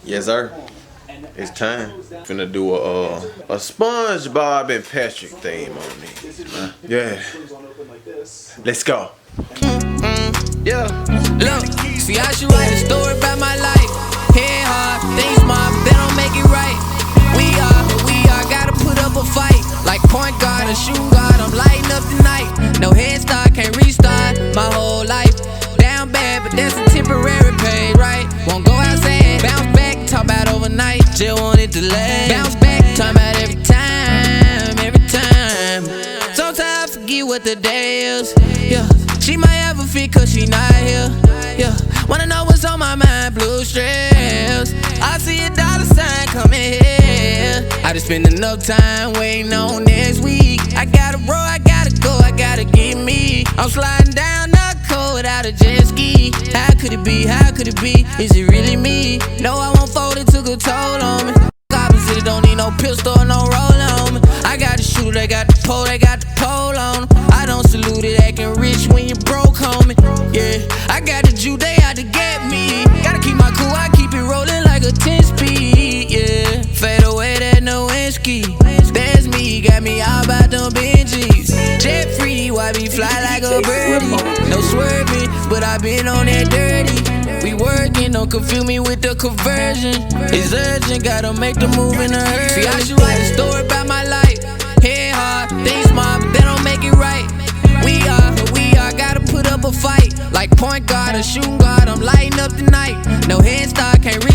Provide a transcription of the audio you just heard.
Yes, sir. It's time. Finna do a SpongeBob and Patrick theme on me. Yeah. Let's go. Yeah. Look, see, I should write a story about my life. Head hard, things smart, but they don't make it right. We are, gotta put up a fight. Like point guard or shooting guard, I'm lighting up the night. No head start, can't restart my whole life. Down bad, but that's a temporary pain, right? Won't go outside, bounce back, talk about overnight. Just want it to last. Bounce back, talk about every time, every time. Sometimes I forget what the day is, yeah. She might have a fit cause she not here, yeah. Wanna know what's on my mind, blue stress. I see a dollar sign coming here. I just spend enough time waiting on next week. I gotta roll, I gotta go, I gotta get me. I'm sliding down the cold without a jet ski. How could it be, how could it be? Is it really me? No, I won't fold, it took a toll on me. Opposite, don't need no pistol, no roll on me. I got the shooter, they got the pole, they got the pole on them. I don't salute it, acting rich when you broke, homie. Yeah, I got the Jew, they out to get me. Gotta keep my cool, I keep it rolling like a 10-speed, yeah. Fade away, that no ski. That's me, got me all about them Benjis. Jet free, why be fly like a birdie? No swerving, but I been on that dirty. We working, don't confuse me with the conversion. It's urgent, gotta make the move in a hurry. See, I should write a story about my life. Head hard, things smart, but they don't make it right. We are, gotta put up a fight. Like point guard or shooting guard, I'm lighting up the night. No head start, can't reach.